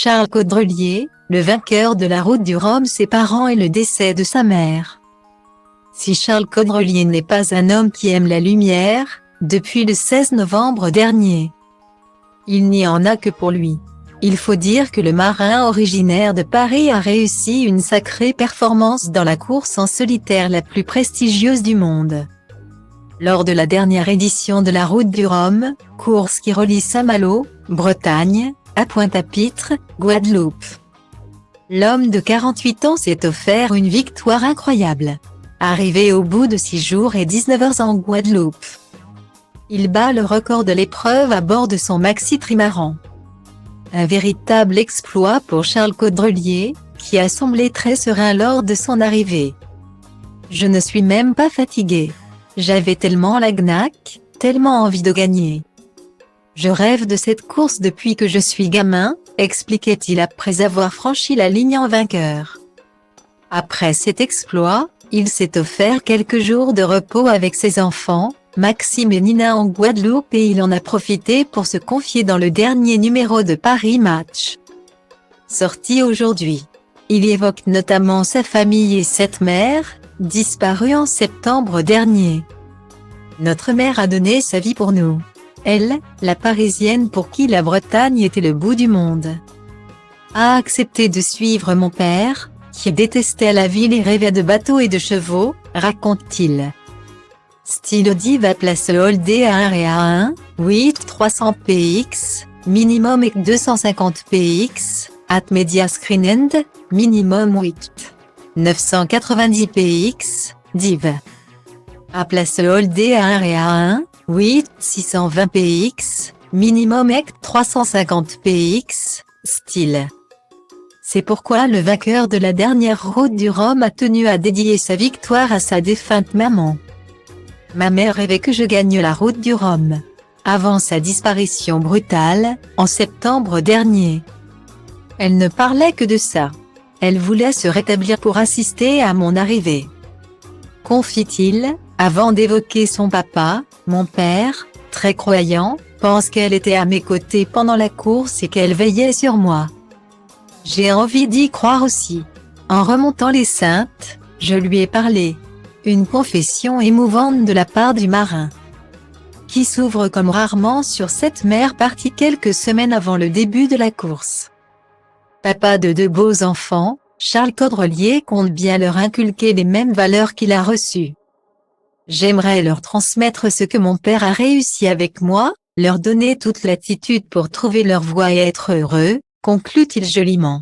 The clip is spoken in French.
Charles Caudrelier, le vainqueur de la Route du Rhum, ses parents et le décès de sa mère. Si Charles Caudrelier n'est pas un homme qui aime la lumière, depuis le 16 novembre dernier, il n'y en a que pour lui. Il faut dire que le marin originaire de Paris a réussi une sacrée performance dans la course en solitaire la plus prestigieuse du monde. Lors de la dernière édition de la Route du Rhum, course qui relie Saint-Malo, Bretagne, à Pointe-à-Pitre, Guadeloupe, l'homme de 48 ans s'est offert une victoire incroyable. Arrivé au bout de 6 jours et 19 heures en Guadeloupe, il bat le record de l'épreuve à bord de son maxi-trimaran. Un véritable exploit pour Charles Caudrelier, qui a semblé très serein lors de son arrivée. « Je ne suis même pas fatigué. J'avais tellement la gnaque, tellement envie de gagner. Je rêve de cette course depuis que je suis gamin », expliquait-il après avoir franchi la ligne en vainqueur. Après cet exploit, il s'est offert quelques jours de repos avec ses enfants, Maxime et Nina, en Guadeloupe, et il en a profité pour se confier dans le dernier numéro de Paris Match, sorti aujourd'hui. Il y évoque notamment sa famille et cette mère, disparue en septembre dernier. « Notre mère a donné sa vie pour nous. Elle, la Parisienne pour qui la Bretagne était le bout du monde, a accepté de suivre mon père, qui détestait la ville et rêvait de bateaux et de chevaux », raconte-t-il. Style Diva place Holdé à 1 et à 1, 8 300 px, minimum et 250 px, at Media Screen End, minimum 8 990 px, div. À place Holdé à 1 et à 1, 8 620 px, minimum et 350 px, style. C'est pourquoi le vainqueur de la dernière Route du Rhum a tenu à dédier sa victoire à sa défunte maman. Ma mère rêvait que je gagne la Route du Rhum, avant sa disparition brutale, en septembre dernier. Elle ne parlait que de ça. Elle voulait se rétablir pour assister à mon arrivée, confie-t-il, avant d'évoquer son papa. Mon père, très croyant, pense qu'elle était à mes côtés pendant la course et qu'elle veillait sur moi. J'ai envie d'y croire aussi. En remontant les Saintes, je lui ai parlé. Une confession émouvante de la part du marin, qui s'ouvre comme rarement sur cette mère partie quelques semaines avant le début de la course. Papa de 2 beaux enfants, Charles Caudrelier compte bien leur inculquer les mêmes valeurs qu'il a reçues. J'aimerais leur transmettre ce que mon père a réussi avec moi, leur donner toute l'attitude pour trouver leur voie et être heureux, conclut-il joliment.